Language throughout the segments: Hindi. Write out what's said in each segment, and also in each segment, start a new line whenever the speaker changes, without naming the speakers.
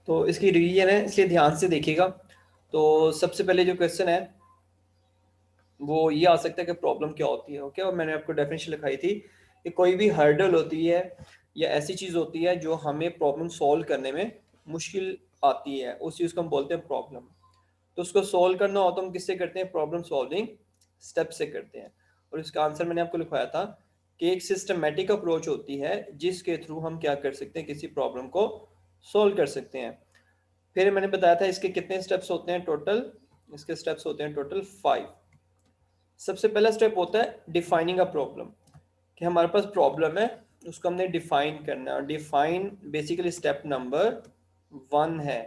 तो इसकी रिवीजन है, इसलिए ध्यान से देखिएगा। तो सबसे पहले जो क्वेश्चन है वो ये आ सकता है कि प्रॉब्लम क्या होती है। ओके, और मैंने आपको डेफिनेशन लिखाई थी कि कोई भी हर्डल होती है या ऐसी चीज़ होती है जो हमें प्रॉब्लम सॉल्व करने में मुश्किल आती है, उस चीज़ को हम बोलते हैं प्रॉब्लम। तो उसको सॉल्व करना हो तो हम किससे करते हैं? प्रॉब्लम सॉल्विंग स्टेप से करते हैं। और इसका आंसर मैंने आपको लिखवाया था कि एक सिस्टमेटिक अप्रोच होती है जिसके थ्रू हम क्या कर सकते हैं, किसी प्रॉब्लम को सॉल्व कर सकते हैं। फिर मैंने बताया था इसके कितने स्टेप्स होते हैं टोटल। इसके स्टेप्स होते हैं टोटल 5। सबसे पहला स्टेप होता है डिफाइनिंग अ प्रॉब्लम, कि हमारे पास प्रॉब्लम है, उसको हमने डिफाइन करना है। डिफाइन बेसिकली स्टेप नंबर 1 है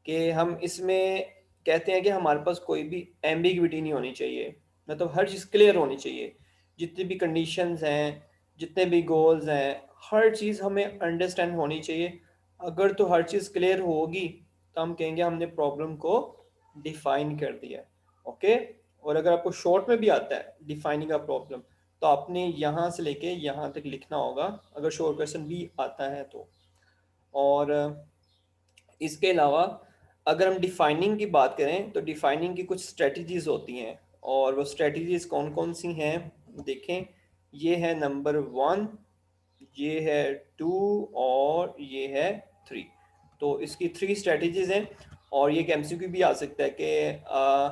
कि हम इसमें कहते हैं कि हमारे पास कोई भी एम्बिग्विटी नहीं होनी चाहिए, मतलब हर चीज़ क्लियर होनी चाहिए। जितनी भी कंडीशंस हैं, जितने भी गोल्स हैं, हर चीज़ हमें अंडरस्टैंड होनी चाहिए। अगर तो हर चीज़ क्लियर होगी तो हम कहेंगे हमने प्रॉब्लम को डिफाइन कर दिया। ओके, और अगर आपको शॉर्ट में भी आता है डिफाइनिंग अ प्रॉब्लम, तो आपने यहाँ से लेके यहाँ तक लिखना होगा, अगर शॉर्ट क्वेश्चन भी आता है तो। और इसके अलावा अगर हम डिफाइनिंग की बात करें तो डिफाइनिंग की कुछ स्ट्रेटजीज होती हैं, और वो स्ट्रेटजीज कौन कौन सी हैं देखें। ये है नंबर 1, ये है 2 और ये है 3। तो इसकी 3 स्ट्रेटजीज हैं। और ये एक एमसीक्यू भी आ सकता है कि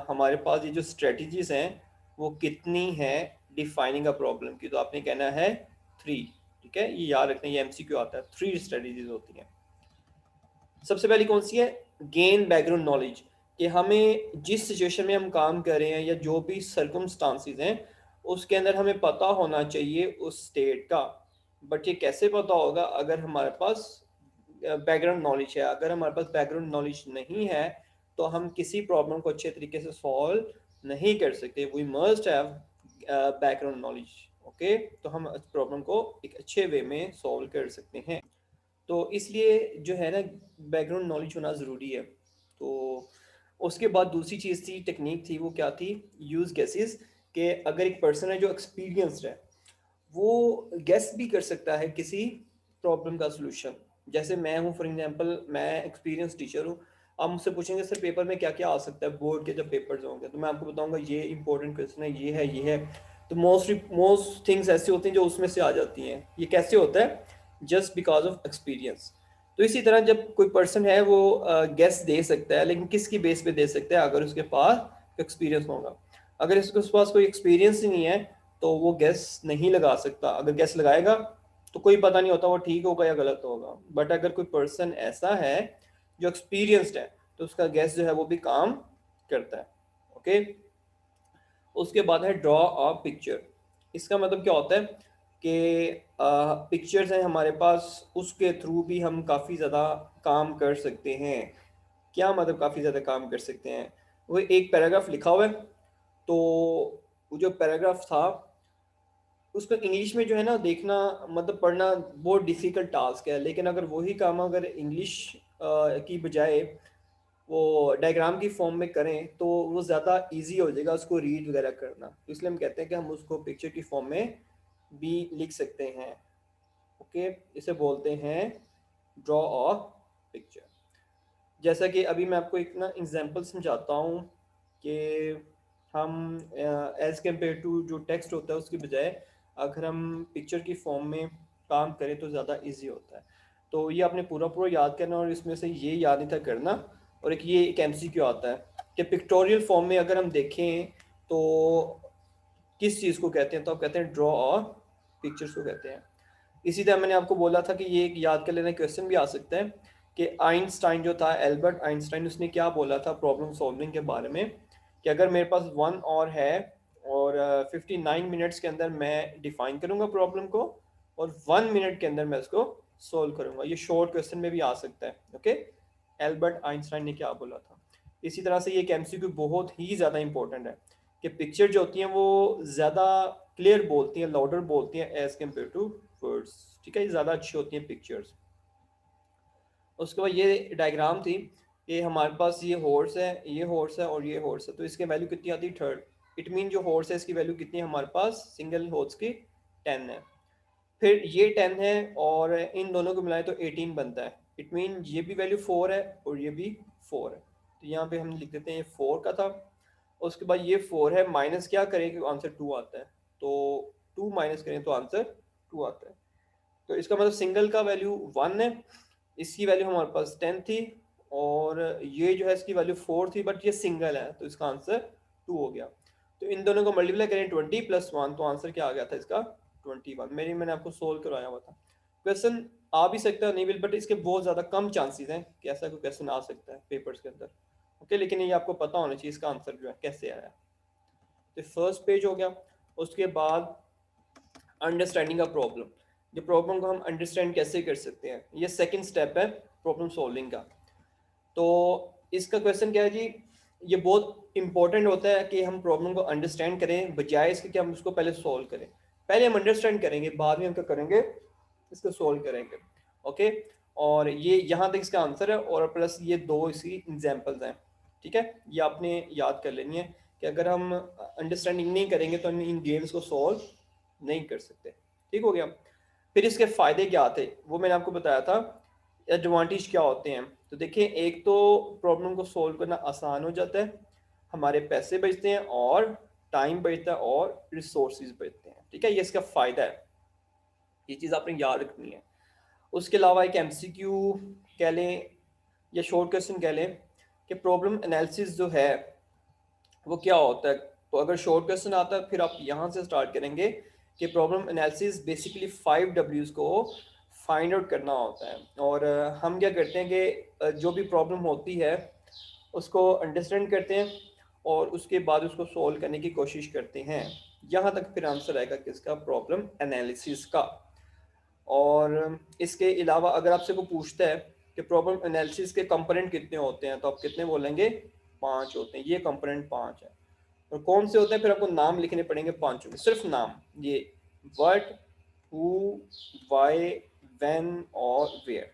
हमारे पास ये जो स्ट्रेटजीज हैं वो कितनी है डिफाइनिंग अ प्रॉब्लम की, तो आपने कहना है 3। ठीक है, ये याद रखना, ये एमसीक्यू आता है, 3 स्ट्रेटजीज होती हैं। सबसे पहली कौन सी है? गेन बैकग्राउंड नॉलेज, कि हमें जिस सिचुएशन में हम काम कर रहे हैं या जो भी सर्कमस्टांसिस हैं उसके अंदर हमें पता होना चाहिए उस स्टेट का। बट ये कैसे पता होगा? अगर हमारे पास बैकग्राउंड नॉलेज है। अगर हमारे पास बैकग्राउंड नॉलेज नहीं है तो हम किसी प्रॉब्लम को अच्छे तरीके से सॉल्व नहीं कर सकते। We must have background knowledge. Okay, तो हम प्रॉब्लम को एक अच्छे वे में सॉल्व कर सकते हैं। तो इसलिए जो है ना, बैकग्राउंड नॉलेज होना ज़रूरी है। तो उसके बाद दूसरी चीज़ थी, टेक्निक थी, वो क्या थी? यूज़ गेसेस, कि अगर एक पर्सन है जो एक्सपीरियंस्ड है वो गेस भी कर सकता है किसी प्रॉब्लम का सलूशन। जैसे मैं हूँ फॉर एग्जांपल, मैं एक्सपीरियंस टीचर हूँ। आप मुझसे पूछेंगे सर पेपर में क्या क्या आ सकता है, बोर्ड के जब पेपर्स होंगे, तो मैं आपको बताऊंगा ये इंपॉर्टेंट क्वेश्चन है, ये है, ये है। तो मोस्ट थिंग्स ऐसी होती हैं जो उसमें से आ जाती हैं। ये कैसे होता है? Just because of experience. तो इसी तरह जब कोई पर्सन है वो गेस दे सकता है, लेकिन किसकी बेस पे दे सकता है? अगर उसके पास एक्सपीरियंस होगा। अगर उसके पास कोई एक्सपीरियंस ही नहीं है तो वो गैस नहीं लगा सकता। अगर गैस लगाएगा तो कोई पता नहीं होता वो ठीक होगा या गलत होगा। बट अगर कोई पर्सन ऐसा है जो एक्सपीरियंस्ड है तो उसका गैस जो है वो भी काम करता है। ओके, उसके बाद है ड्रॉ अ पिक्चर। इसका मतलब क्या होता है कि पिक्चर्स हैं हमारे पास, उसके थ्रू भी हम काफ़ी ज़्यादा काम कर सकते हैं। क्या मतलब काफ़ी ज़्यादा काम कर सकते हैं? वो एक पैराग्राफ लिखा हुआ है, तो वो जो पैराग्राफ था उसको इंग्लिश में जो है ना देखना, मतलब पढ़ना बहुत डिफ़िकल्ट टास्क है। लेकिन अगर वही काम अगर इंग्लिश की बजाय वो डायग्राम की फॉर्म में करें तो वो ज़्यादा इजी हो जाएगा उसको रीड वगैरह करना। तो इसलिए हम कहते हैं कि हम उसको पिक्चर की फॉर्म में भी लिख सकते हैं। ओके, इसे बोलते हैं ड्रॉ अ पिक्चर। जैसा कि अभी मैं आपको एक ना एग्जांपल समझाता हूँ कि हम एज़ कम्पेयर टू जो टेक्स्ट होता है उसकी बजाय अगर हम पिक्चर की फॉर्म में काम करें तो ज़्यादा इजी होता है। तो ये आपने पूरा पूरा याद करना, और इसमें से ये याद नहीं था करना। और एक ये एक एमसीक्यू आता है कि पिक्टोरियल फॉर्म में अगर हम देखें तो किस चीज़ को कहते हैं, तो आप कहते हैं ड्रॉ और पिक्चर्स को कहते हैं। इसी तरह मैंने आपको बोला था कि ये एक याद कर लेना क्वेश्चन भी आ सकता है कि आइंस्टाइन जो था, एल्बर्ट आइंस्टाइन, उसने क्या बोला था प्रॉब्लम सॉल्विंग के बारे में, कि अगर मेरे पास 1 आवर है और 59 मिनट्स के अंदर मैं डिफाइन करूंगा प्रॉब्लम को, और 1 मिनट के अंदर मैं उसको सोल्व करूंगा। ये शॉर्ट क्वेश्चन में भी आ सकता है। ओके, एल्बर्ट आइंस्टाइन ने क्या बोला था। इसी तरह से ये एक एमसीक्यू बहुत ही ज़्यादा इंपॉर्टेंट है कि पिक्चर जो होती हैं वो ज़्यादा क्लियर बोलती हैं, लाउडर बोलती हैं एज कम्पेयर टू वर्ड्स। ठीक है, ये ज़्यादा अच्छी होती हैं पिक्चर्स। उसके बाद ये डायग्राम थी कि हमारे पास ये हॉर्स है, ये हॉर्स है और ये हॉर्स है, तो इसके वैल्यू कितनी आती है? 3rd। इट मीन जो हॉर्स है इसकी वैल्यू कितनी है हमारे पास? सिंगल हॉर्स की 10 है। फिर ये 10 है और इन दोनों को मिलाए तो 18 बनता है। इट मीन ये भी वैल्यू 4 है और ये भी 4 है, तो यहाँ पे हम लिख देते हैं ये 4 का था। उसके बाद ये 4 है, माइनस क्या करें कि आंसर 2 आता है, तो 2 माइनस करें तो आंसर 2 आता है। तो इसका मतलब सिंगल का वैल्यू 1 है, इसकी वैल्यू हमारे पास 10 थी, और ये जो है इसकी वैल्यू 4 थी, बट ये सिंगल है तो इसका आंसर 2 हो गया। तो इन दोनों को मल्टीप्लाई करें 20 + 1, तो आंसर क्या आ गया था इसका 21। मैंने आपको सोल्व करवाया हुआ था। क्वेश्चन आ भी सकता है नहीं भी, बट इसके बहुत ज़्यादा कम चांसेस हैं कि ऐसा कोई क्वेश्चन आ सकता है पेपर्स के अंदर। ओके, लेकिन ये आपको पता होना चाहिए इसका आंसर जो है कैसे आया। तो फर्स्ट पेज हो गया। उसके बाद अंडरस्टैंडिंग अ प्रॉब्लम, जो प्रॉब्लम को हम अंडरस्टैंड कैसे कर सकते हैं, ये सेकंड स्टेप है प्रॉब्लम सॉल्विंग का। तो इसका क्वेश्चन क्या है जी, ये बहुत इंपॉर्टेंट होता है कि हम प्रॉब्लम को अंडरस्टैंड करें, बजाय इसके कि हम उसको पहले सॉल्व करें। पहले हम अंडरस्टैंड करेंगे, बाद में हम क्या करेंगे, इसको सॉल्व करेंगे। ओके, और ये यहाँ तक इसका आंसर है, और प्लस ये दो इसकी एग्जाम्पल्स हैं। ठीक है, ये आपने याद कर लेनी है कि अगर हम अंडरस्टैंडिंग नहीं करेंगे तो हम इन गेम्स को सॉल्व नहीं कर सकते। ठीक हो गया। फिर इसके फ़ायदे क्या थे वो मैंने आपको बताया था, एडवांटेज क्या होते हैं। तो देखिए, एक तो प्रॉब्लम को सॉल्व करना आसान हो जाता है, हमारे पैसे बचते हैं, और टाइम बचता है, और रिसोर्सेज बचते हैं। ठीक है, ये इसका फ़ायदा है, ये चीज़ आपने याद रखनी है। उसके अलावा एक एमसीक्यू कह लें या शॉर्ट क्वेश्चन कह लें कि प्रॉब्लम एनालिसिस जो है वो क्या होता है। तो अगर शॉर्ट क्वेश्चन आता है, फिर आप यहाँ से स्टार्ट करेंगे कि प्रॉब्लम एनालिसिस बेसिकली 5 Ws को फाइंड आउट करना होता है। और हम क्या करते हैं कि जो भी प्रॉब्लम होती है उसको अंडरस्टैंड करते हैं, और उसके बाद उसको सॉल्व करने की कोशिश करते हैं। यहाँ तक फिर आंसर आएगा किसका, प्रॉब्लम एनालिसिस का। और इसके अलावा अगर आपसे को पूछता है कि प्रॉब्लम एनालिसिस के कंपोनेंट कितने होते हैं, तो आप कितने बोलेंगे, 5 होते हैं। ये कंपोनेंट 5 है। और कौन से होते हैं, फिर आपको नाम लिखने पड़ेंगे पांचों के, सिर्फ नाम, ये व्हाट, हु, व्हाई, व्हेन और वेयर।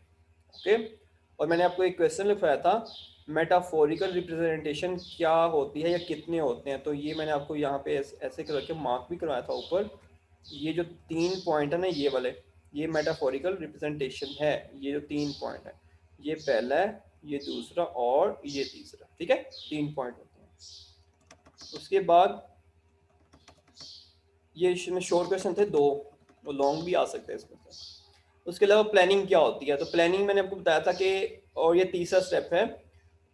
ओके, और मैंने आपको एक क्वेश्चन लिखवाया था, मेटाफोरिकल रिप्रेजेंटेशन क्या होती है या कितने होते हैं। तो ये मैंने आपको यहाँ पे ऐसे करके मार्क भी करवाया था ऊपर। ये जो 3 पॉइंट है ना, ये वाले, ये मेटाफोरिकल रिप्रेजेंटेशन है। ये जो 3 पॉइंट है, ये पहला है, ये दूसरा और ये तीसरा। ठीक है, 3 पॉइंट होते हैं। उसके बाद ये इसमें शॉर्ट क्वेश्चन थे 2, वो लॉन्ग भी आ सकते हैं इसमें से। उसके अलावा प्लानिंग क्या होती है, तो प्लानिंग मैंने आपको बताया था कि, और ये तीसरा स्टेप है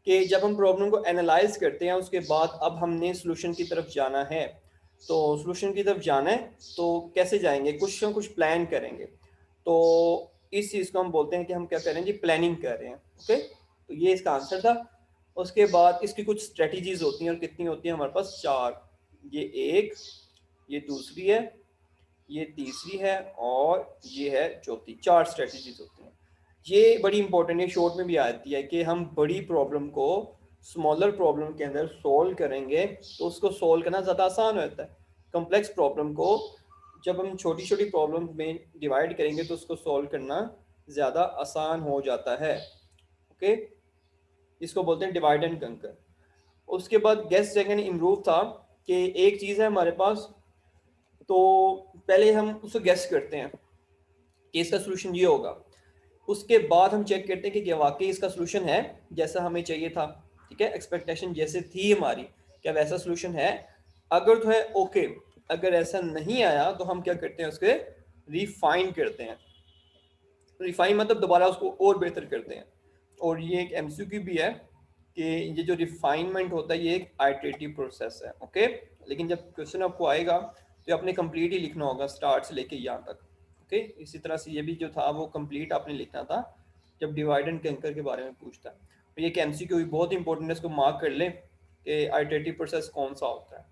कि जब हम प्रॉब्लम को एनालाइज करते हैं, उसके बाद अब हमने सोल्यूशन की तरफ जाना है। तो सोल्यूशन की तरफ जाना है तो कैसे जाएंगे, कुछ ना कुछ प्लान करेंगे। तो इस चीज़ को हम बोलते हैं कि हम क्या कर रहे हैं जी, प्लानिंग कर रहे हैं। ओके, तो ये इसका आंसर था। उसके बाद इसकी कुछ स्ट्रेटजीज होती हैं, और कितनी होती हैं हमारे पास, 4। ये एक, ये दूसरी है, ये तीसरी है, और ये है चौथी। 4 स्ट्रेटजीज होती हैं। ये बड़ी इंपॉर्टेंट है, शॉर्ट में भी आती है कि हम बड़ी प्रॉब्लम को स्मॉलर प्रॉब्लम के अंदर सोल्व करेंगे तो उसको सोल्व करना ज़्यादा आसान होता है। कॉम्प्लेक्स प्रॉब्लम को जब हम छोटी छोटी प्रॉब्लम में डिवाइड करेंगे तो उसको सोल्व करना ज़्यादा आसान हो जाता है। ओके, इसको बोलते हैं डिवाइड एंड कंकर। उसके बाद गेस सेकंड इम्प्रूव था कि एक चीज़ है हमारे पास, तो पहले हम उसको गेस करते हैं कि इसका सोल्यूशन ये होगा। उसके बाद हम चेक करते हैं कि क्या वाकई इसका सोल्यूशन है जैसा हमें चाहिए था। ठीक है, एक्सपेक्टेशन जैसे थी हमारी, क्या वैसा सोल्यूशन है। अगर तो है ओके, अगर ऐसा नहीं आया तो हम क्या करते हैं, उसके रिफाइन करते हैं। रिफाइन मतलब दोबारा उसको और बेहतर करते हैं। और ये एक एमसीक्यू भी है कि ये जो रिफाइनमेंट होता है ये एक आइटरेटिव प्रोसेस है। ओके, लेकिन जब क्वेश्चन आपको आएगा तो आपने कंप्लीट ही लिखना होगा, स्टार्ट से लेके यहाँ तक। ओके, इसी तरह से ये भी जो था वो कंप्लीट आपने लिखना था जब डिवाइड एंड कंकर के बारे में पूछता है। तो ये एक एमसीक्यू भी बहुत इंपॉर्टेंट है, इसको मार्क कर लें कि आइटरेटिव प्रोसेस कौन सा होता है।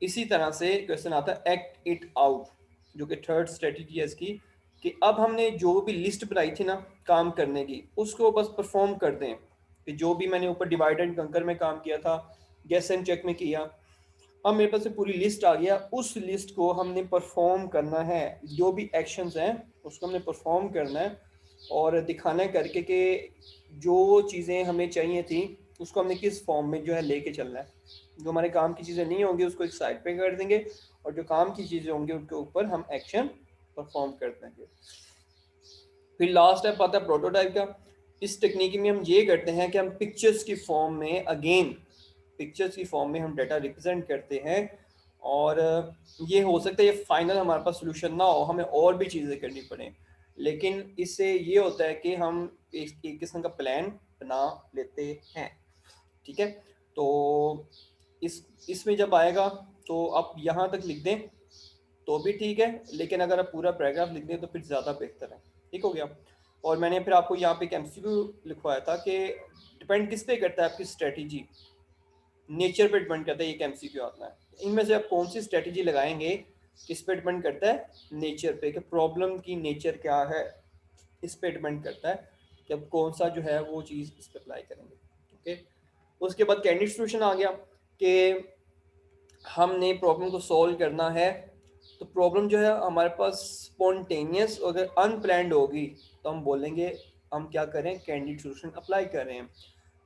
इसी तरह से क्वेश्चन आता है एक्ट इट आउट, जो कि थर्ड स्ट्रेटजी है इसकी, कि अब हमने जो भी लिस्ट बनाई थी ना काम करने की, उसको बस परफॉर्म कर दें। कि जो भी मैंने ऊपर डिवाइड एंड कंकर में काम किया था, गेस एंड चेक में किया, अब मेरे पास से पूरी लिस्ट आ गया, उस लिस्ट को हमने परफॉर्म करना है। जो भी एक्शंस हैं उसको हमने परफॉर्म करना है, और दिखाना है करके कि जो चीज़ें हमें चाहिए थी उसको हमने किस फॉर्म में जो है लेके चलना है। जो हमारे काम की चीज़ें नहीं होंगी उसको एक साइड पे कर देंगे, और जो काम की चीज़ें होंगी उनके ऊपर हम एक्शन परफॉर्म कर देंगे। फिर लास्ट स्टेप आता है प्रोटोटाइप का। इस टेक्निक में हम ये करते हैं कि हम पिक्चर्स की फॉर्म में, अगेन पिक्चर्स की फॉर्म में हम डाटा रिप्रेजेंट करते हैं, और ये हो सकता है ये फाइनल हमारे पास सोल्यूशन ना हो, हमें और भी चीज़ें करनी पड़े, लेकिन इससे ये होता है कि हम एक किस्म का प्लान बना लेते हैं। ठीक है, तो इसमें जब आएगा तो आप यहाँ तक लिख दें तो भी ठीक है, लेकिन अगर आप पूरा पैराग्राफ लिख दें तो फिर ज़्यादा बेहतर है। ठीक हो गया। और मैंने फिर आपको यहाँ पे एक एमसीक्यू लिखवाया था कि डिपेंड किस पे करता है आपकी स्ट्रेटजी, नेचर पे डिपेंड करता है, ये एमसीक्यू आता है। इनमें से आप कौन सी स्ट्रेटजी लगाएंगे किस पे डिपेंड करता है, नेचर पे, कि प्रॉब्लम की नेचर क्या है, इस पे डिपेंड करता है कि अब कौन सा जो है वो चीज़ इस पे अप्लाई करेंगे। ओके, उसके बाद कैंडिडेट सोल्यूशन आ गया कि हमने प्रॉब्लम को सॉल्व करना है, तो प्रॉब्लम जो है हमारे पास स्पॉन्टेनियस अगर अनप्लैंड होगी तो हम बोलेंगे हम क्या करें, कैंडिडेट सोल्यूशन अप्लाई कर रहे हैं।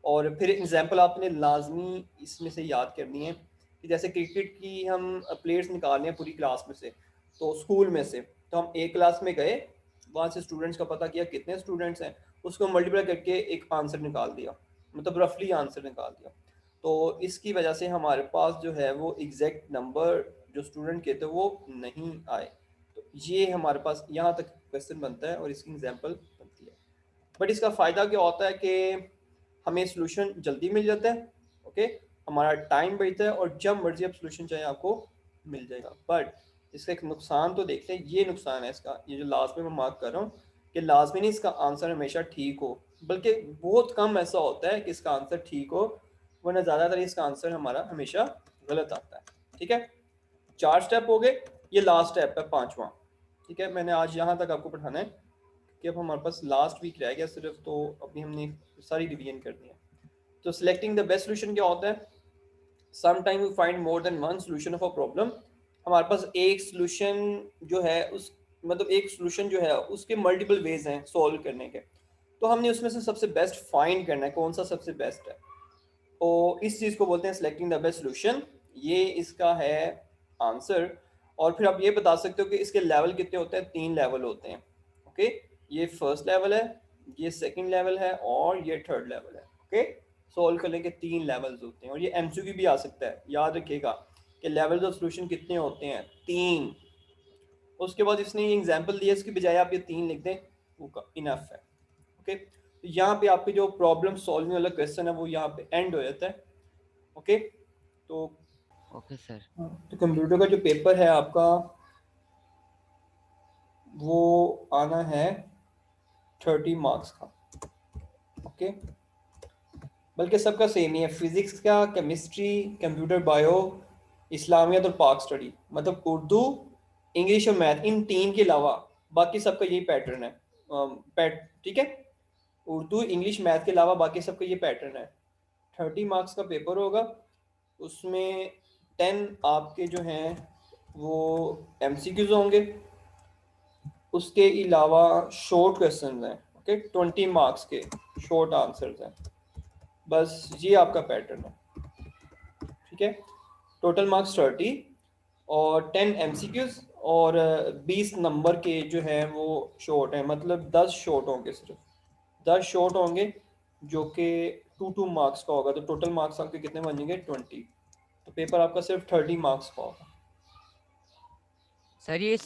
और फिर एग्जांपल आपने लाजमी इसमें से याद करनी है कि जैसे क्रिकेट की हम प्लेयर्स निकालने हैं पूरी क्लास में से, तो स्कूल में से, तो हम एक क्लास में गए, वहाँ से स्टूडेंट्स का पता किया कितने स्टूडेंट्स हैं, उसको मल्टीप्लाई करके एक आंसर निकाल दिया, मतलब रफली आंसर निकाल दिया। तो इसकी वजह से हमारे पास जो है वो एग्जैक्ट नंबर जो स्टूडेंट के थे वो नहीं आए। तो ये हमारे पास यहाँ तक क्वेश्चन बनता है और इसकी एग्जांपल बनती है। बट इसका फ़ायदा क्या होता है कि हमें सोल्यूशन जल्दी मिल जाता है। ओके, हमारा टाइम बचता है और जब मर्जी आप सोल्यूशन चाहे आपको मिल जाएगा। बट इसका एक नुकसान तो देखते हैं, ये नुकसान है इसका, ये जो लास्ट में मैं मार्क कर रहा हूँ कि लाजमी नहीं इसका आंसर हमेशा ठीक हो, बल्कि बहुत कम ऐसा होता है कि इसका आंसर ठीक हो, वरना ज़्यादातर इसका आंसर हमारा हमेशा गलत आता है। ठीक है, 4 स्टेप हो गए, ये लास्ट स्टेप है 5वां। ठीक है, मैंने आज यहाँ तक आपको पढ़ाना है कि अब हमारे पास लास्ट वीक रह गया सिर्फ, तो अभी हमने सारी रिवीजन करनी है। तो सिलेक्टिंग द बेस्ट सोल्यूशन क्या होता है, some time we find more than one solution of a problem. हमारे पास एक सोल्यूशन जो है उस, मतलब एक सोल्यूशन जो है उसके मल्टीपल वेज हैं सॉल्व करने के, तो हमने उसमें से सबसे बेस्ट फाइंड करना है, कौन सा सबसे बेस्ट है। तो इस चीज़ को बोलते हैं सिलेक्टिंग द बेस्ट सोल्यूशन, ये इसका है आंसर। और फिर आप ये बता सकते हो कि इसके लेवल कितने होते हैं, 3 लेवल होते हैं। ओके, ये फर्स्ट लेवल है, ये सेकंड लेवल है और ये थर्ड लेवल है। ओके, सॉल्व करने के 3 लेवल्स होते हैं, और ये एमसीक्यू भी आ सकता है, याद रखिएगा कि लेवल्स ऑफ सोल्यूशन कितने होते हैं, 3। उसके बाद इसने ये एग्जाम्पल दिया, इसकी बजाय आप ये 3 लिख दें, वो इनफ है। ओके, तो यहाँ पे आपकी जो प्रॉब्लम सॉल्विंग वाला क्वेश्चन है वो यहाँ पे एंड हो जाता है। ओके, तो
ओके सर।
तो कंप्यूटर का जो पेपर है आपका वो आना है 30 मार्क्स का। ओके, बल्कि सबका सेम ही है, फिजिक्स का, केमिस्ट्री, कंप्यूटर बायो, इस्लामियत और पाक स्टडी, मतलब उर्दू, इंग्लिश और मैथ, इन 3 के अलावा बाकी सबका यही पैटर्न है। ठीक है, उर्दू इंग्लिश मैथ के अलावा बाकी सबका ये पैटर्न है। 30 मार्क्स का पेपर होगा, उसमें 10 आपके जो हैं वो एमसीक्यूज होंगे, उसके अलावा शॉर्ट क्वेश्चन हैं। ओके, 20 मार्क्स के शॉर्ट आंसर्स हैं। बस ये आपका पैटर्न है। ठीक है, टोटल मार्क्स 30 और 10 एमसीक्यूज और 20 नंबर के जो हैं वो शॉर्ट हैं, मतलब 10 शॉर्ट होंगे, सिर्फ 10 शॉर्ट होंगे जो कि 2 मार्क्स का होगा। तो टोटल मार्क्स आपके कितने बनेंगे, 20। तो पेपर आपका सिर्फ 30 मार्क्स का होगा।
सर ये